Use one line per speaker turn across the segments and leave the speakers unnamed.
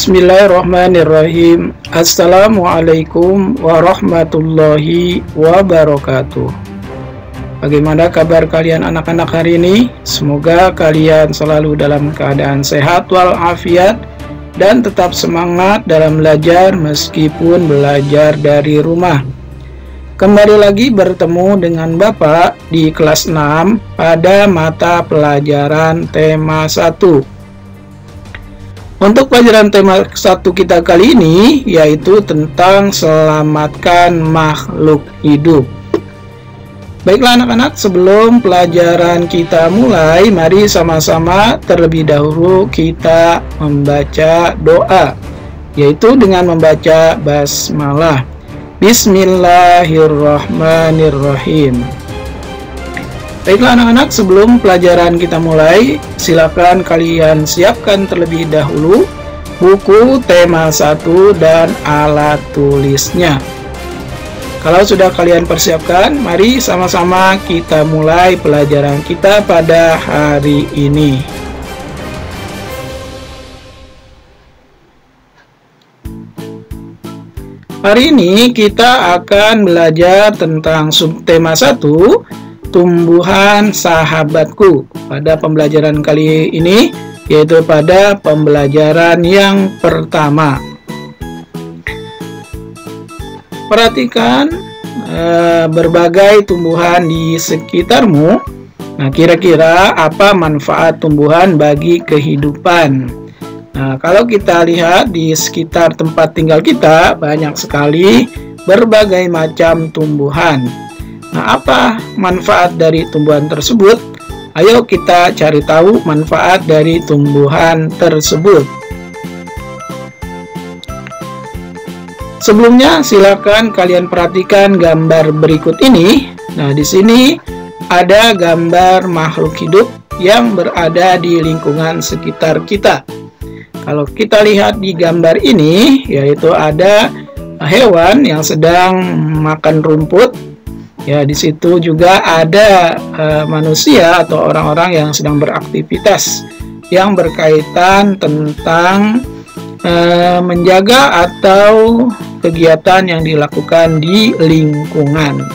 Bismillahirrahmanirrahim. Assalamualaikum warahmatullahi wabarakatuh. Bagaimana kabar kalian anak-anak hari ini? Semoga kalian selalu dalam keadaan sehat walafiat dan tetap semangat dalam belajar meskipun belajar dari rumah. Kembali lagi bertemu dengan Bapak di kelas 6 pada mata pelajaran tema 1. Untuk pelajaran tema 1 kita kali ini yaitu tentang selamatkan makhluk hidup. Baiklah anak-anak, sebelum pelajaran kita mulai, mari sama-sama terlebih dahulu kita membaca doa, yaitu dengan membaca basmalah. Bismillahirrahmanirrahim. Baiklah anak-anak, sebelum pelajaran kita mulai, silakan kalian siapkan terlebih dahulu buku tema 1 dan alat tulisnya. Kalau sudah kalian persiapkan, mari sama-sama kita mulai pelajaran kita pada hari ini. Hari ini kita akan belajar tentang subtema 1, tumbuhan sahabatku. Pada pembelajaran kali ini, yaitu pada pembelajaran yang pertama. Perhatikan berbagai tumbuhan di sekitarmu. Nah, kira-kira apa manfaat tumbuhan bagi kehidupan? Nah, kalau kita lihat di sekitar tempat tinggal kita, banyak sekali berbagai macam tumbuhan. Nah, apa manfaat dari tumbuhan tersebut? Ayo kita cari tahu manfaat dari tumbuhan tersebut. Sebelumnya, silakan kalian perhatikan gambar berikut ini. Nah, di sini ada gambar makhluk hidup yang berada di lingkungan sekitar kita. Kalau kita lihat di gambar ini, yaitu ada hewan yang sedang makan rumput. Ya, di situ juga ada manusia atau orang-orang yang sedang beraktivitas yang berkaitan tentang menjaga atau kegiatan yang dilakukan di lingkungan.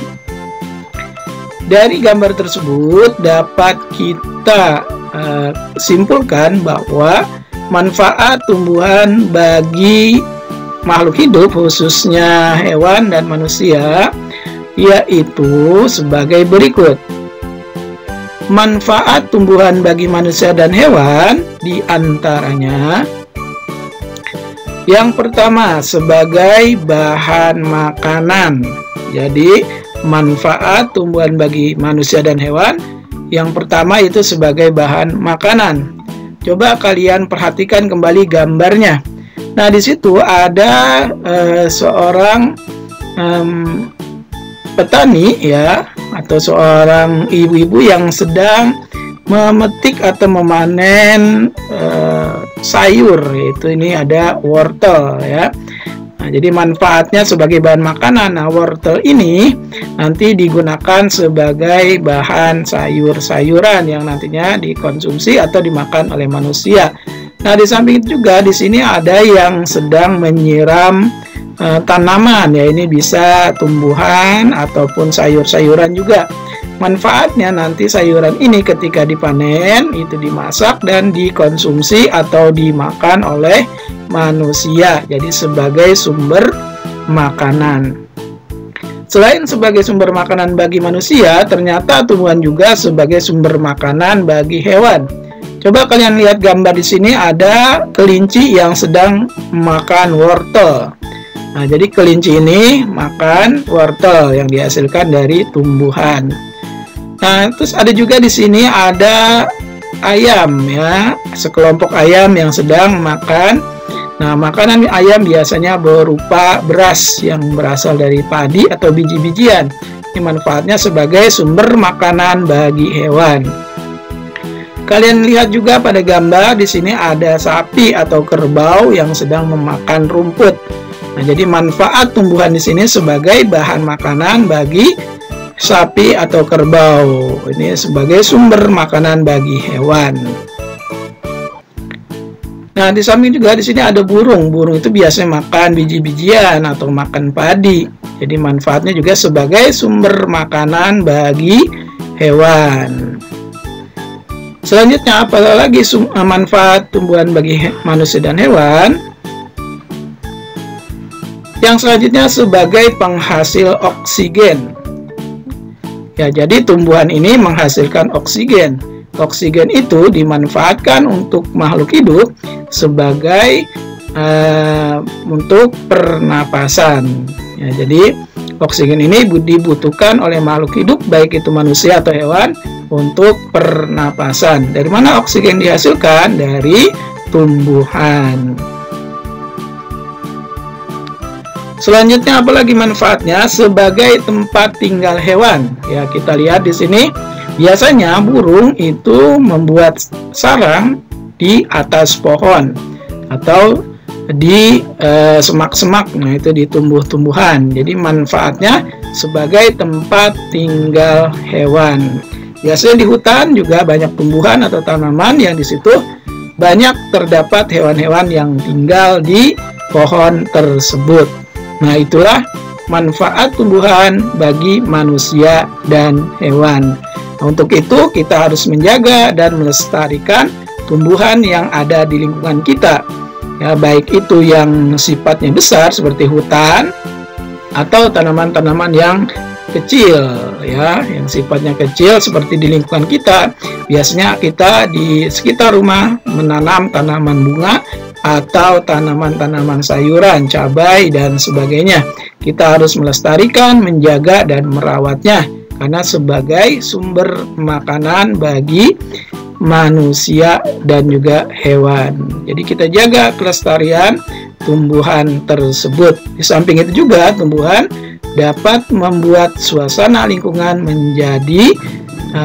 Dari gambar tersebut dapat kita simpulkan bahwa manfaat tumbuhan bagi makhluk hidup, khususnya hewan dan manusia, yaitu sebagai berikut. Manfaat tumbuhan bagi manusia dan hewan diantaranya: yang pertama, sebagai bahan makanan. Jadi, manfaat tumbuhan bagi manusia dan hewan yang pertama itu sebagai bahan makanan. Coba kalian perhatikan kembali gambarnya. Nah, di situ ada seorang petani ya, atau seorang ibu-ibu yang sedang memetik atau memanen sayur, yaitu ini ada wortel ya. Nah, jadi manfaatnya sebagai bahan makanan. Nah, wortel ini nanti digunakan sebagai bahan sayur-sayuran yang nantinya dikonsumsi atau dimakan oleh manusia. Nah, di samping itu juga di sini ada yang sedang menyiram tanaman ya, ini bisa tumbuhan ataupun sayur-sayuran juga. Manfaatnya nanti sayuran ini ketika dipanen itu dimasak dan dikonsumsi atau dimakan oleh manusia, jadi sebagai sumber makanan. Selain sebagai sumber makanan bagi manusia, ternyata tumbuhan juga sebagai sumber makanan bagi hewan. Coba kalian lihat gambar di sini, ada kelinci yang sedang makan wortel. Nah, jadi kelinci ini makan wortel yang dihasilkan dari tumbuhan. Nah, terus ada juga di sini ada ayam ya, sekelompok ayam yang sedang makan. Nah, makanan ayam biasanya berupa beras yang berasal dari padi atau biji-bijian. Ini manfaatnya sebagai sumber makanan bagi hewan. Kalian lihat juga pada gambar di sini ada sapi atau kerbau yang sedang memakan rumput. Nah, jadi manfaat tumbuhan di sini sebagai bahan makanan bagi sapi atau kerbau. Ini sebagai sumber makanan bagi hewan. Nah, di samping juga di sini ada burung. Burung itu biasanya makan biji-bijian atau makan padi. Jadi manfaatnya juga sebagai sumber makanan bagi hewan. Selanjutnya, apalagi manfaat tumbuhan bagi manusia dan hewan? Yang selanjutnya sebagai penghasil oksigen. Ya, jadi tumbuhan ini menghasilkan oksigen. Oksigen itu dimanfaatkan untuk makhluk hidup sebagai untuk pernapasan. Ya, jadi oksigen ini dibutuhkan oleh makhluk hidup, baik itu manusia atau hewan, untuk pernapasan. Dari mana oksigen dihasilkan? Dari tumbuhan. Selanjutnya, apalagi manfaatnya? Sebagai tempat tinggal hewan. Ya, kita lihat di sini. Biasanya burung itu membuat sarang di atas pohon atau di semak-semak, nah itu di tumbuh-tumbuhan. Jadi manfaatnya sebagai tempat tinggal hewan. Biasanya di hutan juga banyak tumbuhan atau tanaman yang di situ banyak terdapat hewan-hewan yang tinggal di pohon tersebut. Nah, itulah manfaat tumbuhan bagi manusia dan hewan. Nah, untuk itu kita harus menjaga dan melestarikan tumbuhan yang ada di lingkungan kita. Ya, baik itu yang sifatnya besar seperti hutan atau tanaman-tanaman yang kecil, ya, yang sifatnya kecil seperti di lingkungan kita. Biasanya kita di sekitar rumah menanam tanaman bunga atau tanaman-tanaman sayuran, cabai dan sebagainya. Kita harus melestarikan, menjaga dan merawatnya karena sebagai sumber makanan bagi manusia dan juga hewan. Jadi kita jaga kelestarian tumbuhan tersebut. Di samping itu juga tumbuhan dapat membuat suasana lingkungan menjadi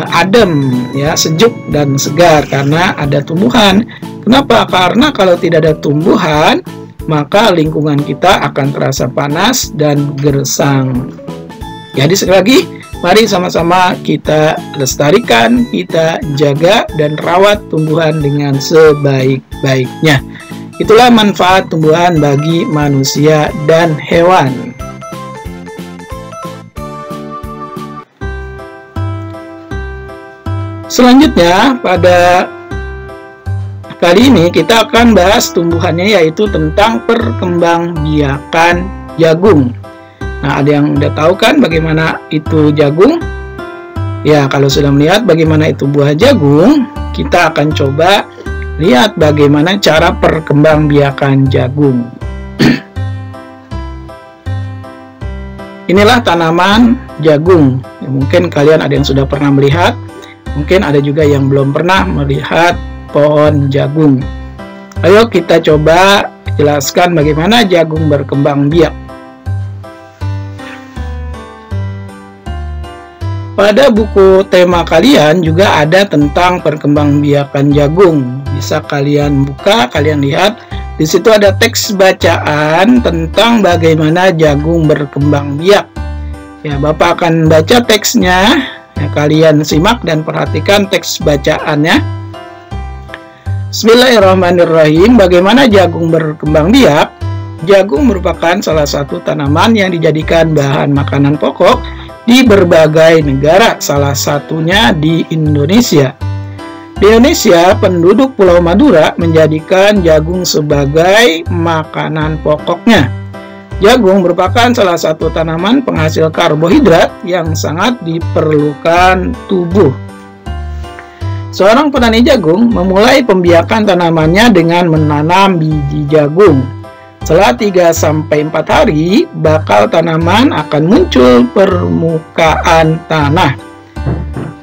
adem, ya, sejuk dan segar karena ada tumbuhan. Kenapa? Karena kalau tidak ada tumbuhan, maka lingkungan kita akan terasa panas dan gersang. Jadi sekali lagi, mari sama-sama kita lestarikan, kita jaga dan rawat tumbuhan dengan sebaik-baiknya. Itulah manfaat tumbuhan bagi manusia dan hewan. Selanjutnya, pada kali ini kita akan bahas tumbuhannya, yaitu tentang perkembangbiakan jagung. Nah, ada yang udah tahu kan bagaimana itu jagung? Ya, kalau sudah melihat bagaimana itu buah jagung, kita akan coba lihat bagaimana cara perkembangbiakan jagung. Inilah tanaman jagung. Ya, mungkin kalian ada yang sudah pernah melihat, mungkin ada juga yang belum pernah melihat pohon jagung. Ayo kita coba jelaskan bagaimana jagung berkembang biak. Pada buku tema kalian juga ada tentang perkembangbiakan jagung. Bisa kalian buka, kalian lihat. Di situ ada teks bacaan tentang bagaimana jagung berkembang biak. Ya, Bapak akan baca teksnya. Ya, kalian simak dan perhatikan teks bacaannya. Bismillahirrahmanirrahim. Bagaimana jagung berkembang biak? Jagung merupakan salah satu tanaman yang dijadikan bahan makanan pokok di berbagai negara, salah satunya di Indonesia. Di Indonesia, penduduk Pulau Madura menjadikan jagung sebagai makanan pokoknya. Jagung merupakan salah satu tanaman penghasil karbohidrat yang sangat diperlukan tubuh. Seorang petani jagung memulai pembiakan tanamannya dengan menanam biji jagung. Setelah 3-4 hari, bakal tanaman akan muncul permukaan tanah.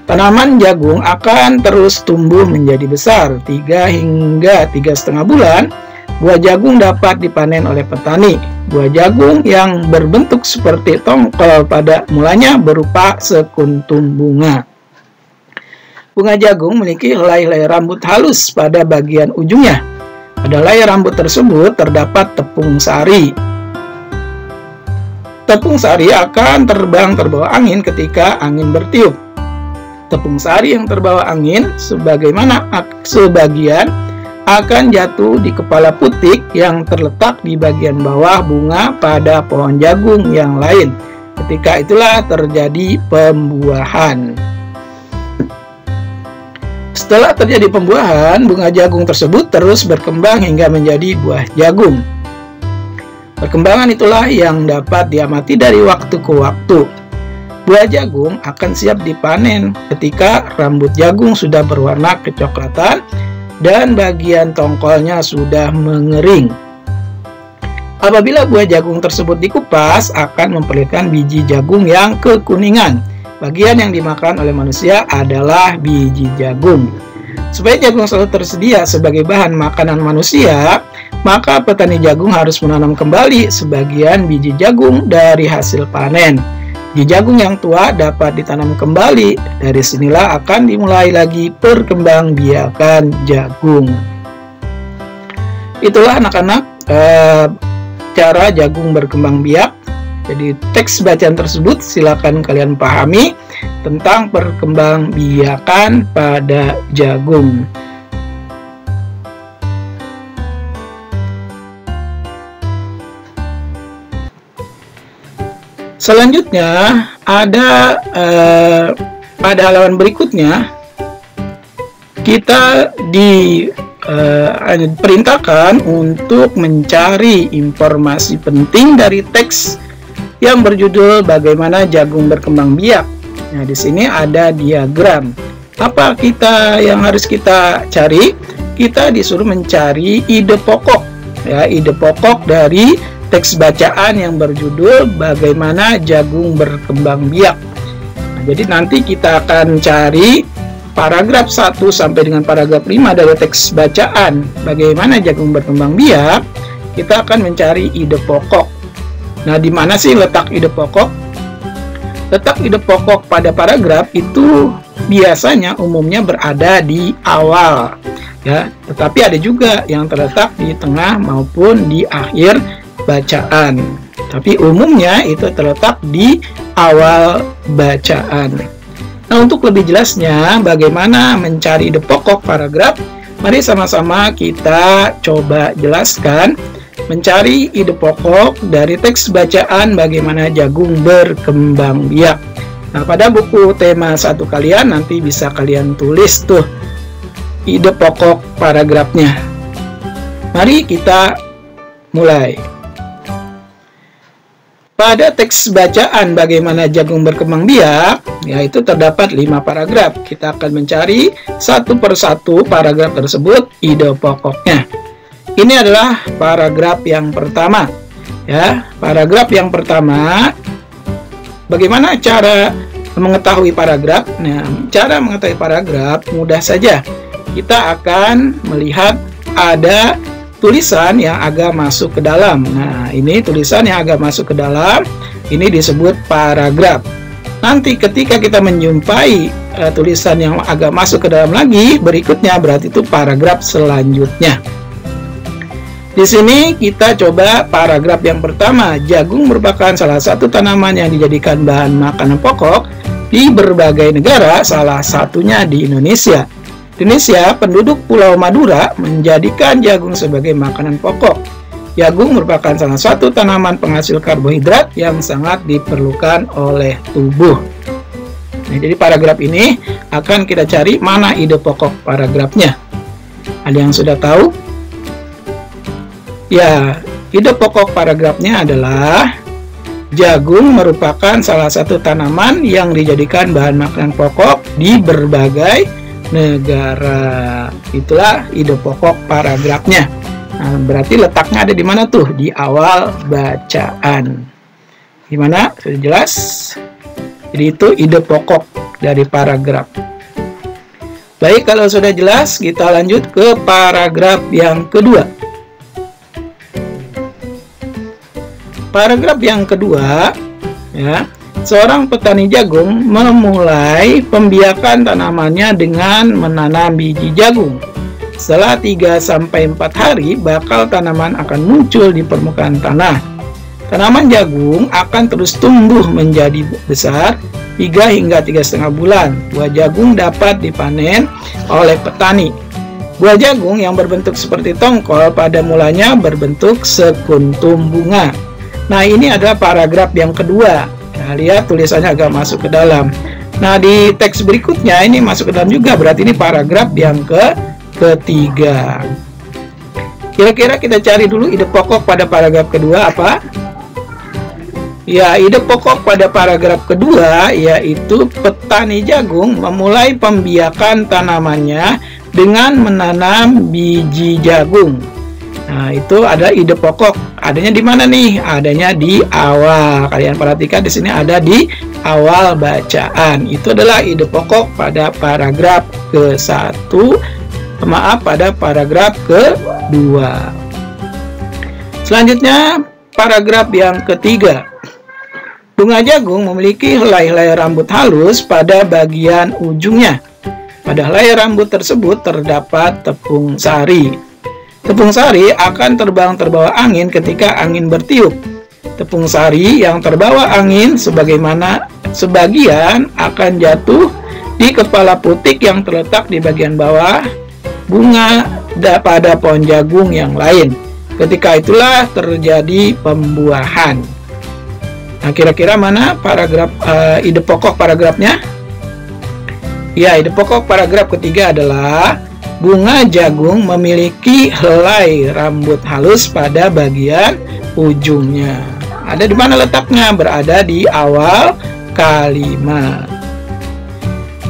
Tanaman jagung akan terus tumbuh menjadi besar. 3 hingga 3,5 bulan, buah jagung dapat dipanen oleh petani. Buah jagung yang berbentuk seperti tongkol pada mulanya berupa sekuntum bunga. Bunga jagung memiliki helai-helai rambut halus pada bagian ujungnya. Pada helai rambut tersebut terdapat tepung sari. Tepung sari akan terbang terbawa angin ketika angin bertiup. Tepung sari yang terbawa angin sebagian akan jatuh di kepala putik yang terletak di bagian bawah bunga pada pohon jagung yang lain. Ketika itulah terjadi pembuahan. Setelah terjadi pembuahan, bunga jagung tersebut terus berkembang hingga menjadi buah jagung. Perkembangan itulah yang dapat diamati dari waktu ke waktu. Buah jagung akan siap dipanen ketika rambut jagung sudah berwarna kecoklatan dan bagian tongkolnya sudah mengering. Apabila buah jagung tersebut dikupas, akan memperlihatkan biji jagung yang kekuningan. Bagian yang dimakan oleh manusia adalah biji jagung. Supaya jagung selalu tersedia sebagai bahan makanan manusia, maka petani jagung harus menanam kembali sebagian biji jagung dari hasil panen. Biji jagung yang tua dapat ditanam kembali. Dari sinilah akan dimulai lagi perkembangbiakan jagung. Itulah anak-anak cara jagung berkembang biak. Jadi teks bacaan tersebut silakan kalian pahami tentang perkembangbiakan pada jagung. Selanjutnya ada pada halaman berikutnya kita diperintahkan untuk mencari informasi penting dari teks yang berjudul bagaimana jagung berkembang biak. Nah, di sini ada diagram. Apa yang harus kita cari? Kita disuruh mencari ide pokok, ya, ide pokok dari teks bacaan yang berjudul bagaimana jagung berkembang biak. Nah, jadi nanti kita akan cari paragraf 1 sampai dengan paragraf 5 dari teks bacaan bagaimana jagung berkembang biak. Kita akan mencari ide pokok. Nah, di mana sih letak ide pokok? Letak ide pokok pada paragraf itu biasanya umumnya berada di awal, ya. Tetapi ada juga yang terletak di tengah maupun di akhir bacaan. Tapi umumnya itu terletak di awal bacaan. Nah, untuk lebih jelasnya bagaimana mencari ide pokok paragraf, mari sama-sama kita coba jelaskan mencari ide pokok dari teks bacaan bagaimana jagung berkembang biak. Nah, pada buku tema 1 kalian nanti bisa kalian tulis tuh ide pokok paragrafnya. Mari kita mulai. Pada teks bacaan bagaimana jagung berkembang biak, yaitu terdapat 5 paragraf. Kita akan mencari satu persatu paragraf tersebut ide pokoknya. Ini adalah paragraf yang pertama. Ya, paragraf yang pertama. Bagaimana cara mengetahui paragraf? Nah, cara mengetahui paragraf mudah saja. Kita akan melihat ada tulisan yang agak masuk ke dalam. Nah, ini tulisan yang agak masuk ke dalam, ini disebut paragraf. Nanti ketika kita menjumpai tulisan yang agak masuk ke dalam lagi, berikutnya berarti itu paragraf selanjutnya. Di sini kita coba paragraf yang pertama. Jagung merupakan salah satu tanaman yang dijadikan bahan makanan pokok di berbagai negara, salah satunya di Indonesia. Indonesia, penduduk Pulau Madura menjadikan jagung sebagai makanan pokok. Jagung merupakan salah satu tanaman penghasil karbohidrat yang sangat diperlukan oleh tubuh. Nah, jadi paragraf ini akan kita cari mana ide pokok paragrafnya. Ada yang sudah tahu? Ya, ide pokok paragrafnya adalah jagung merupakan salah satu tanaman yang dijadikan bahan makanan pokok di berbagai negara. Itulah ide pokok paragrafnya. Nah, berarti letaknya ada di mana tuh? Di awal bacaan. Gimana? Sudah jelas? Jadi itu ide pokok dari paragraf. Baik, kalau sudah jelas, kita lanjut ke paragraf yang kedua. Paragraf yang kedua, ya. Seorang petani jagung memulai pembiakan tanamannya dengan menanam biji jagung. Setelah 3-4 hari, bakal tanaman akan muncul di permukaan tanah. Tanaman jagung akan terus tumbuh menjadi besar 3 hingga 3,5 bulan. Buah jagung dapat dipanen oleh petani. Buah jagung yang berbentuk seperti tongkol pada mulanya berbentuk sekuntum bunga. Nah, ini adalah paragraf yang kedua. Nah, lihat tulisannya agak masuk ke dalam. Nah, di teks berikutnya ini masuk ke dalam juga, berarti ini paragraf yang ketiga. Kira-kira kita cari dulu ide pokok pada paragraf kedua apa? Ya, ide pokok pada paragraf kedua yaitu petani jagung memulai pembiakan tanamannya dengan menanam biji jagung. Nah, itu ada ide pokok. Adanya di mana nih? Adanya di awal. Kalian perhatikan di sini ada di awal bacaan. Itu adalah ide pokok pada paragraf ke-1. Pada paragraf kedua. Selanjutnya, paragraf yang ketiga. Bunga jagung memiliki helai-helai rambut halus pada bagian ujungnya. Pada helai rambut tersebut terdapat tepung sari. Tepung sari akan terbang terbawa angin ketika angin bertiup. Tepung sari yang terbawa angin sebagian akan jatuh di kepala putik yang terletak di bagian bawah bunga pada pohon jagung yang lain. Ketika itulah terjadi pembuahan. Nah, kira-kira mana paragraf ide pokok paragrafnya? Ya, ide pokok paragraf ketiga adalah bunga jagung memiliki helai rambut halus pada bagian ujungnya. Ada di mana letaknya? Berada di awal kalimat.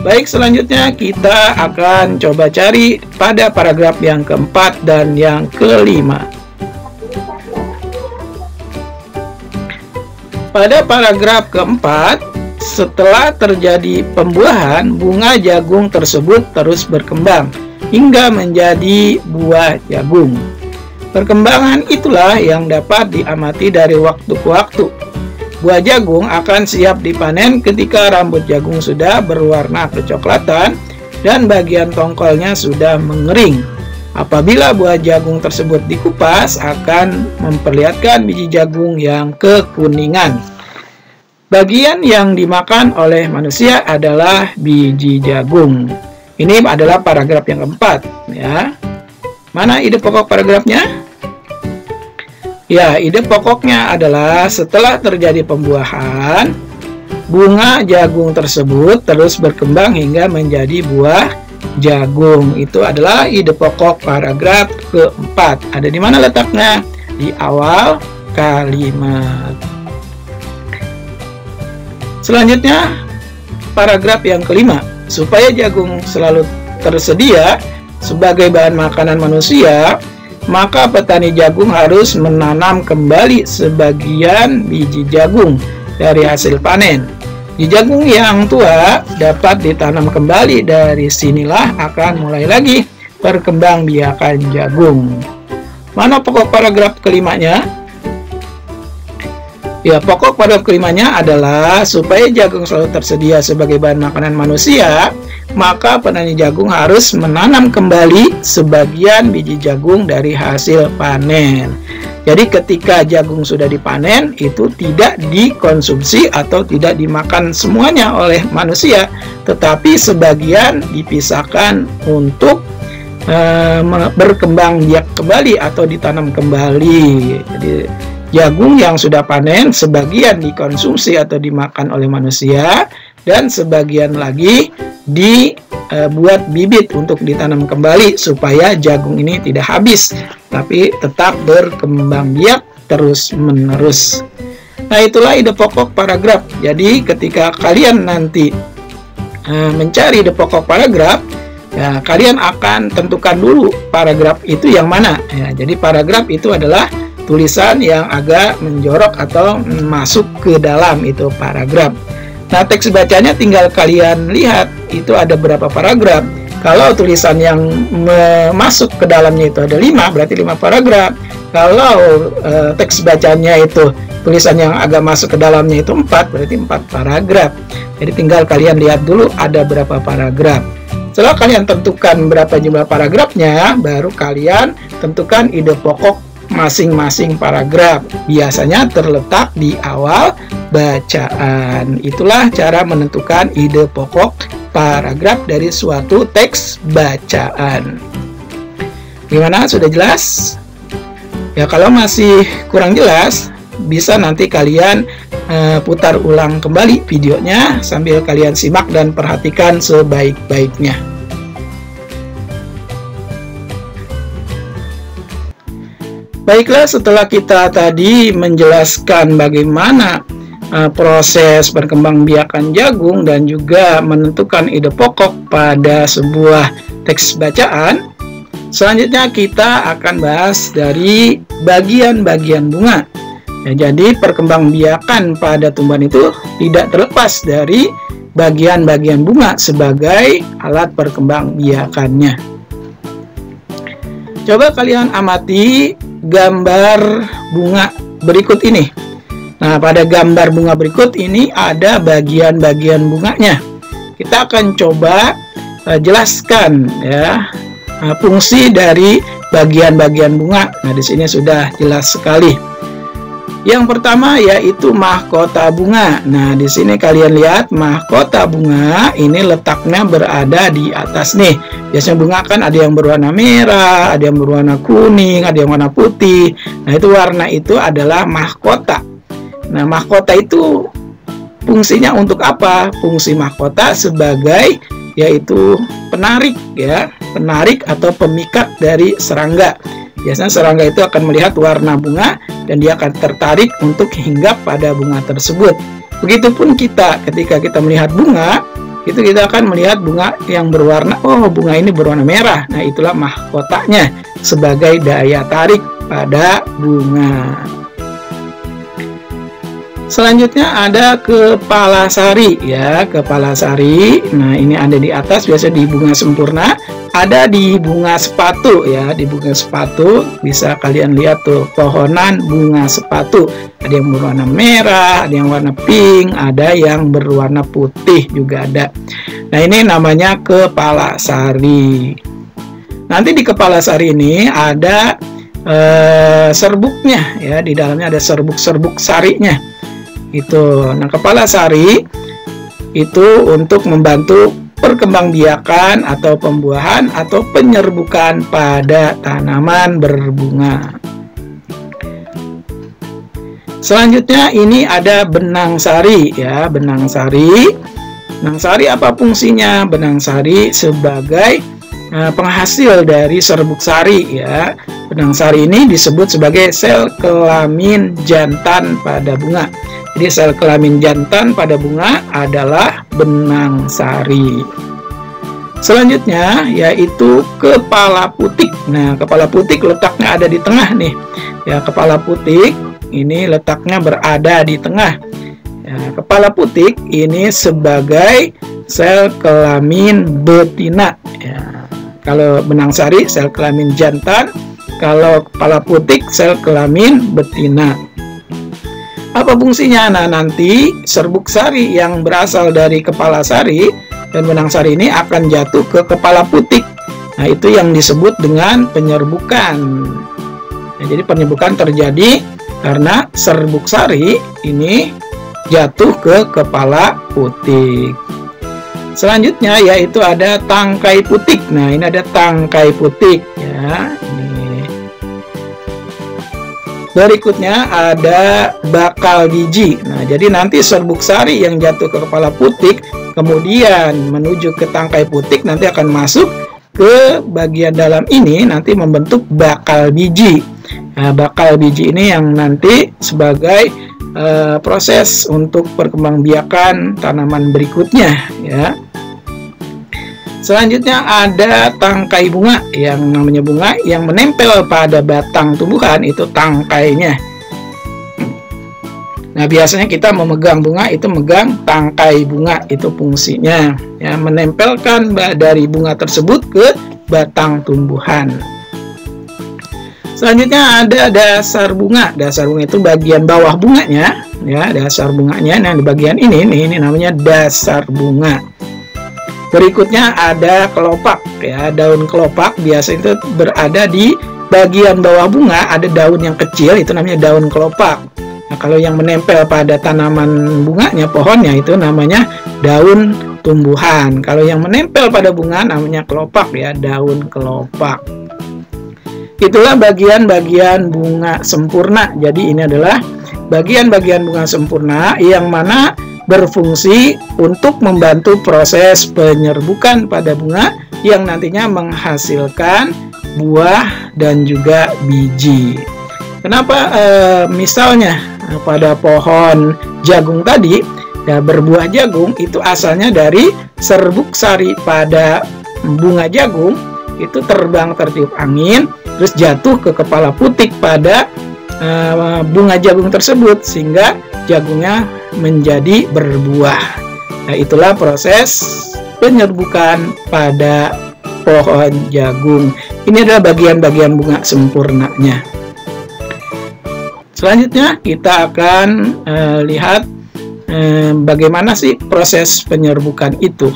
Baik, selanjutnya kita akan coba cari pada paragraf yang keempat dan yang kelima. Pada paragraf keempat, setelah terjadi pembuahan, bunga jagung tersebut terus berkembang hingga menjadi buah jagung. Perkembangan itulah yang dapat diamati dari waktu ke waktu. Buah jagung akan siap dipanen ketika rambut jagung sudah berwarna kecoklatan dan bagian tongkolnya sudah mengering. Apabila buah jagung tersebut dikupas, akan memperlihatkan biji jagung yang kekuningan. Bagian yang dimakan oleh manusia adalah biji jagung. Ini adalah paragraf yang keempat, ya. Mana ide pokok paragrafnya? Ya, ide pokoknya adalah setelah terjadi pembuahan, bunga jagung tersebut terus berkembang hingga menjadi buah jagung. Itu adalah ide pokok paragraf keempat. Ada di mana letaknya? Di awal kalimat. Selanjutnya, paragraf yang kelima. Supaya jagung selalu tersedia sebagai bahan makanan manusia, maka petani jagung harus menanam kembali sebagian biji jagung dari hasil panen. Biji jagung yang tua dapat ditanam kembali. Dari sinilah akan mulai lagi perkembangbiakan jagung. Mana pokok paragraf kelimanya? Ya, pokok paragraf kelimanya adalah supaya jagung selalu tersedia sebagai bahan makanan manusia, maka petani jagung harus menanam kembali sebagian biji jagung dari hasil panen. Jadi ketika jagung sudah dipanen, itu tidak dikonsumsi atau tidak dimakan semuanya oleh manusia, tetapi sebagian dipisahkan untuk berkembang biak kembali atau ditanam kembali. Jadi jagung yang sudah panen sebagian dikonsumsi atau dimakan oleh manusia, dan sebagian lagi dibuat bibit untuk ditanam kembali supaya jagung ini tidak habis tapi tetap berkembang biak terus menerus. Nah, itulah ide pokok paragraf. Jadi ketika kalian nanti mencari ide pokok paragraf, ya, kalian akan tentukan dulu paragraf itu yang mana. Ya, jadi paragraf itu adalah tulisan yang agak menjorok atau masuk ke dalam itu paragraf. Nah, teks bacanya tinggal kalian lihat itu ada berapa paragraf. Kalau tulisan yang masuk ke dalamnya itu ada 5, berarti 5 paragraf. Kalau teks bacanya itu tulisan yang agak masuk ke dalamnya itu 4, berarti 4 paragraf. Jadi tinggal kalian lihat dulu ada berapa paragraf. Setelah kalian tentukan berapa jumlah paragrafnya, baru kalian tentukan ide pokok masing-masing paragraf. Biasanya terletak di awal bacaan. Itulah cara menentukan ide pokok paragraf dari suatu teks bacaan. Gimana, sudah jelas? Ya, kalau masih kurang jelas, bisa nanti kalian putar ulang kembali videonya sambil kalian simak dan perhatikan sebaik-baiknya. Baiklah, setelah kita tadi menjelaskan bagaimana proses perkembangbiakan jagung dan juga menentukan ide pokok pada sebuah teks bacaan, selanjutnya kita akan bahas dari bagian-bagian bunga. Ya, jadi perkembangbiakan pada tumbuhan itu tidak terlepas dari bagian-bagian bunga sebagai alat perkembangbiakannya. Coba kalian amati gambar bunga berikut ini. Nah, pada gambar bunga berikut ini ada bagian-bagian bunganya. Kita akan coba jelaskan ya fungsi dari bagian-bagian bunga. Nah, di sini sudah jelas sekali. Yang pertama yaitu mahkota bunga. Nah, di sini kalian lihat mahkota bunga ini letaknya berada di atas nih. Biasanya bunga kan ada yang berwarna merah, ada yang berwarna kuning, ada yang warna putih. Nah, itu warna itu adalah mahkota. Nah, mahkota itu fungsinya untuk apa? Fungsi mahkota sebagai yaitu penarik ya, penarik atau pemikat dari serangga. Biasanya serangga itu akan melihat warna bunga dan dia akan tertarik untuk hinggap pada bunga tersebut. Begitupun kita, ketika kita melihat bunga, itu kita akan melihat bunga yang berwarna, oh bunga ini berwarna merah. Nah, itulah mahkotanya sebagai daya tarik pada bunga. Selanjutnya ada kepala sari ya, kepala sari. Nah, ini ada di atas, biasa di bunga sempurna. Ada di bunga sepatu ya, di bunga sepatu bisa kalian lihat tuh pohonan bunga sepatu. Ada yang berwarna merah, ada yang warna pink, ada yang berwarna putih juga ada. Nah, ini namanya kepala sari. Nanti di kepala sari ini ada serbuknya ya, di dalamnya ada serbuk-serbuk sarinya. Itu. Nah, kepala sari itu untuk membantu perkembangbiakan atau pembuahan atau penyerbukan pada tanaman berbunga. Selanjutnya ini ada benang sari ya, benang sari. Benang sari apa fungsinya? Benang sari sebagai penghasil dari serbuk sari ya. Benang sari ini disebut sebagai sel kelamin jantan pada bunga. Jadi sel kelamin jantan pada bunga adalah benang sari. Selanjutnya yaitu kepala putik. Nah, kepala putik letaknya ada di tengah nih. Ya, kepala putik ini letaknya berada di tengah. Ya, kepala putik ini sebagai sel kelamin betina. Ya, kalau benang sari sel kelamin jantan, kalau kepala putik sel kelamin betina. Apa fungsinya? Nah, nanti serbuk sari yang berasal dari kepala sari dan benang sari ini akan jatuh ke kepala putik. Nah, itu yang disebut dengan penyerbukan. Nah, jadi penyerbukan terjadi karena serbuk sari ini jatuh ke kepala putik. Selanjutnya yaitu ada tangkai putik. Nah, ini ada tangkai putik ya. Berikutnya ada bakal biji. Nah, jadi nanti serbuk sari yang jatuh ke kepala putik kemudian menuju ke tangkai putik nanti akan masuk ke bagian dalam ini nanti membentuk bakal biji. Nah, bakal biji ini yang nanti sebagai proses untuk perkembangbiakan tanaman berikutnya ya. Selanjutnya ada tangkai bunga. Yang namanya bunga yang menempel pada batang tumbuhan itu tangkainya. Nah, biasanya kita memegang bunga itu megang tangkai bunga, itu fungsinya ya, menempelkan dari bunga tersebut ke batang tumbuhan. Selanjutnya ada dasar bunga. Dasar bunga itu bagian bawah bunganya ya, dasar bunganya. Nah, di bagian ini namanya dasar bunga. Berikutnya ada kelopak ya, daun kelopak biasanya itu berada di bagian bawah bunga, ada daun yang kecil itu namanya daun kelopak. Nah, kalau yang menempel pada tanaman bunganya, pohonnya itu namanya daun tumbuhan. Kalau yang menempel pada bunga namanya kelopak ya, daun kelopak. Itulah bagian-bagian bunga sempurna. Jadi ini adalah bagian-bagian bunga sempurna yang mana berfungsi untuk membantu proses penyerbukan pada bunga yang nantinya menghasilkan buah dan juga biji. Kenapa misalnya pada pohon jagung tadi ya, berbuah jagung itu asalnya dari serbuk sari pada bunga jagung itu terbang tertiup angin terus jatuh ke kepala putik pada bunga jagung tersebut sehingga jagungnya menjadi berbuah. Nah, itulah proses penyerbukan pada pohon jagung. Ini adalah bagian-bagian bunga sempurnanya. Selanjutnya kita akan lihat bagaimana sih proses penyerbukan itu.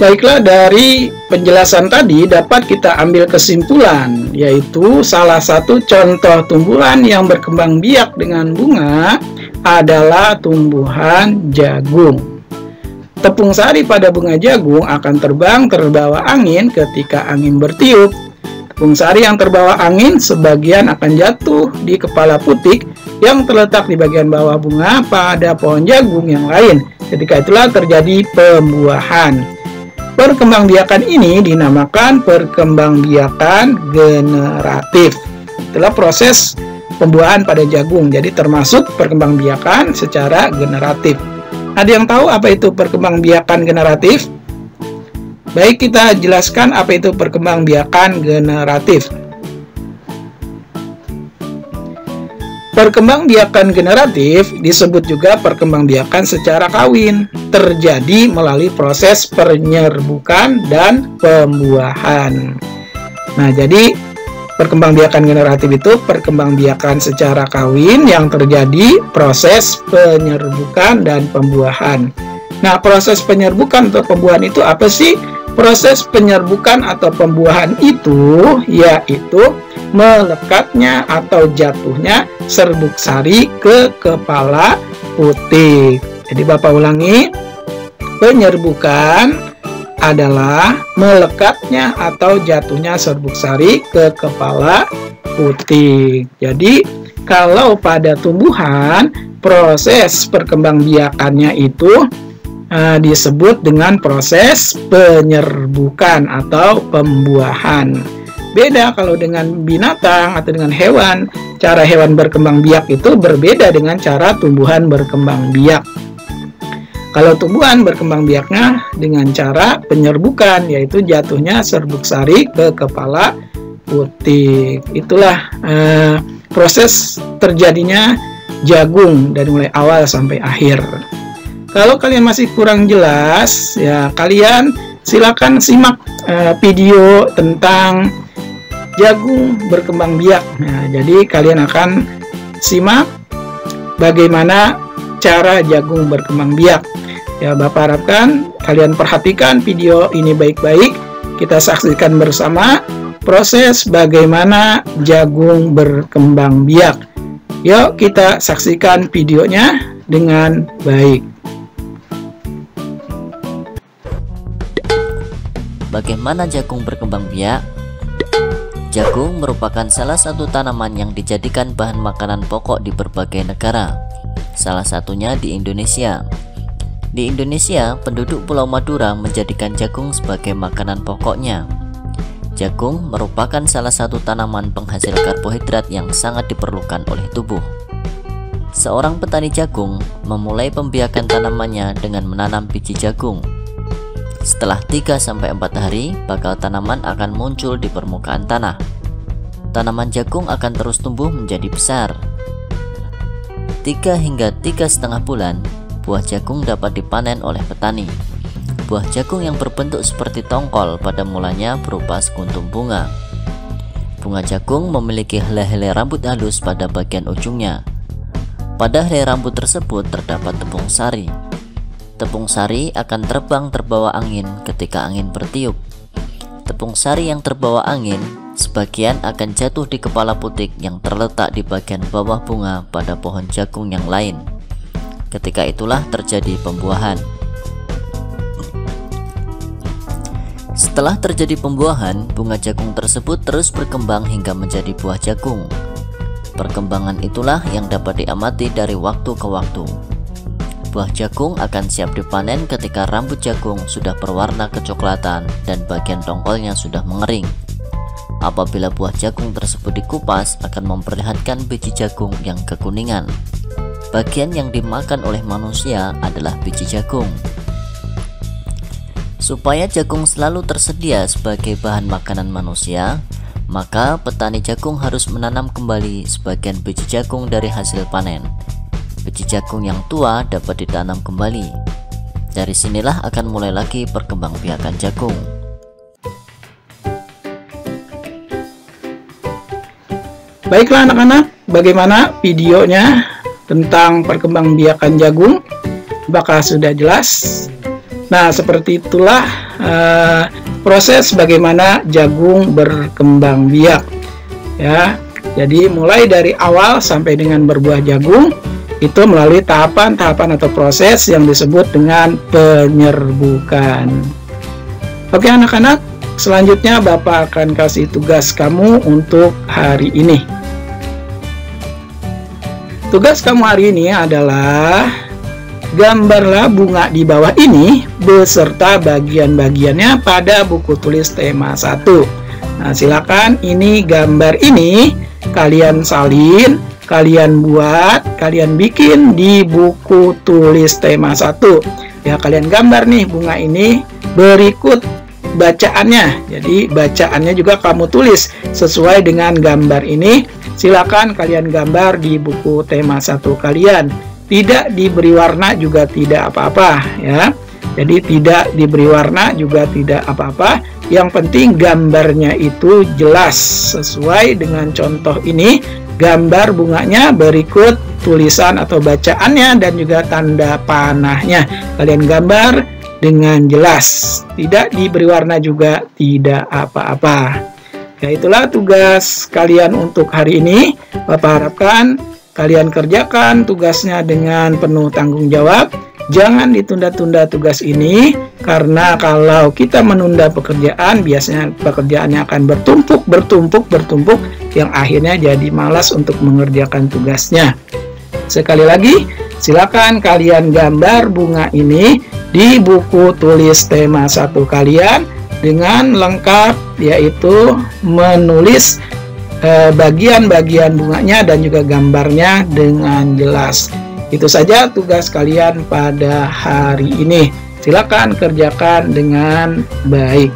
Baiklah, dari penjelasan tadi dapat kita ambil kesimpulan, yaitu salah satu contoh tumbuhan yang berkembang biak dengan bunga adalah tumbuhan jagung. Tepung sari pada bunga jagung akan terbang terbawa angin ketika angin bertiup. Tepung sari yang terbawa angin sebagian akan jatuh di kepala putik yang terletak di bagian bawah bunga pada pohon jagung yang lain. Ketika itulah terjadi pembuahan. Perkembangbiakan ini dinamakan perkembangbiakan generatif. Itulah proses pembuahan pada jagung. Jadi termasuk perkembangbiakan secara generatif. Ada yang tahu apa itu perkembangbiakan generatif? Baik, kita jelaskan apa itu perkembangbiakan generatif. Perkembangbiakan generatif disebut juga perkembangbiakan secara kawin, terjadi melalui proses penyerbukan dan pembuahan. Nah, jadi perkembangbiakan generatif itu perkembangbiakan secara kawin yang terjadi proses penyerbukan dan pembuahan. Nah, proses penyerbukan atau pembuahan itu apa sih? Proses penyerbukan atau pembuahan itu yaitu melekatnya atau jatuhnya serbuk sari ke kepala putik. Jadi Bapak ulangi, penyerbukan adalah melekatnya atau jatuhnya serbuk sari ke kepala putik. Jadi kalau pada tumbuhan proses perkembangbiakannya itu disebut dengan proses penyerbukan atau pembuahan. Beda kalau dengan binatang atau dengan hewan, cara hewan berkembang biak itu berbeda dengan cara tumbuhan berkembang biak. Kalau tumbuhan berkembang biaknya dengan cara penyerbukan, yaitu jatuhnya serbuk sari ke kepala putik. Itulah proses terjadinya jagung dari mulai awal sampai akhir. Kalau kalian masih kurang jelas, ya kalian silakan simak video tentang jagung berkembang biak. Nah, jadi kalian akan simak bagaimana cara jagung berkembang biak. Ya, Bapak harapkan kalian perhatikan video ini baik-baik. Kita saksikan bersama proses bagaimana jagung berkembang biak. Yuk kita saksikan videonya dengan baik.
Bagaimana jagung berkembang biak? Jagung merupakan salah satu tanaman yang dijadikan bahan makanan pokok di berbagai negara, salah satunya di Indonesia. Di Indonesia, penduduk Pulau Madura menjadikan jagung sebagai makanan pokoknya. Jagung merupakan salah satu tanaman penghasil karbohidrat yang sangat diperlukan oleh tubuh. Seorang petani jagung memulai pembiakan tanamannya dengan menanam biji jagung. Setelah 3-4 hari, bakal tanaman akan muncul di permukaan tanah. Tanaman jagung akan terus tumbuh menjadi besar. 3 hingga 3,5 bulan, buah jagung dapat dipanen oleh petani. Buah jagung yang berbentuk seperti tongkol pada mulanya berupa sekuntum bunga. Bunga jagung memiliki helai-helai rambut halus pada bagian ujungnya. Pada helai rambut tersebut terdapat tepung sari. Tepung sari akan terbang terbawa angin ketika angin bertiup. Tepung sari yang terbawa angin sebagian akan jatuh di kepala putik yang terletak di bagian bawah bunga pada pohon jagung yang lain. Ketika itulah terjadi pembuahan. Setelah terjadi pembuahan, bunga jagung tersebut terus berkembang hingga menjadi buah jagung. Perkembangan itulah yang dapat diamati dari waktu ke waktu. Buah jagung akan siap dipanen ketika rambut jagung sudah berwarna kecoklatan dan bagian tongkolnya sudah mengering. Apabila buah jagung tersebut dikupas, akan memperlihatkan biji jagung yang kekuningan. Bagian yang dimakan oleh manusia adalah biji jagung. Supaya jagung selalu tersedia sebagai bahan makanan manusia, maka petani jagung harus menanam kembali sebagian biji jagung dari hasil panen. Biji jagung yang tua dapat ditanam kembali. Dari sinilah akan mulai lagi perkembangbiakan jagung.
Baiklah anak-anak, bagaimana videonya tentang perkembangbiakan jagung? Apakah sudah jelas? Nah, seperti itulah proses bagaimana jagung berkembang biak. Ya, jadi mulai dari awal sampai dengan berbuah jagung itu melalui tahapan-tahapan atau proses yang disebut dengan penyerbukan. Oke anak-anak, selanjutnya Bapak akan kasih tugas kamu untuk hari ini. Tugas kamu hari ini adalah gambarlah bunga di bawah ini beserta bagian-bagiannya pada buku tulis tema 1. Nah, silakan ini gambar ini kalian salin, kalian buat, kalian bikin di buku tulis tema 1. Ya, kalian gambar nih bunga ini, berikut bacaannya. Jadi bacaannya juga kamu tulis sesuai dengan gambar ini. Silakan kalian gambar di buku tema 1 kalian. Tidak diberi warna juga tidak apa-apa ya. Jadi tidak diberi warna juga tidak apa-apa. Yang penting gambarnya itu jelas sesuai dengan contoh ini. Gambar bunganya berikut tulisan atau bacaannya dan juga tanda panahnya. Kalian gambar dengan jelas. Tidak diberi warna juga tidak apa-apa. Ya, itulah tugas kalian untuk hari ini. Bapak harapkan kalian kerjakan tugasnya dengan penuh tanggung jawab. Jangan ditunda-tunda tugas ini, karena kalau kita menunda pekerjaan, biasanya pekerjaannya akan bertumpuk, yang akhirnya jadi malas untuk mengerjakan tugasnya. Sekali lagi, silakan kalian gambar bunga ini di buku tulis tema 1 kalian dengan lengkap, yaitu menulis bagian-bagian bunganya dan juga gambarnya dengan jelas. Itu saja tugas kalian pada hari ini. Silakan kerjakan dengan baik.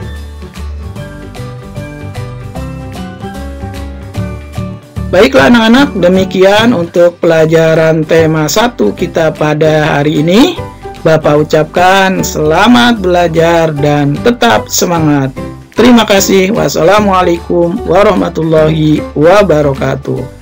Baiklah anak-anak, demikian untuk pelajaran tema 1 kita pada hari ini. Bapak ucapkan selamat belajar dan tetap semangat. Terima kasih. Wassalamualaikum warahmatullahi wabarakatuh.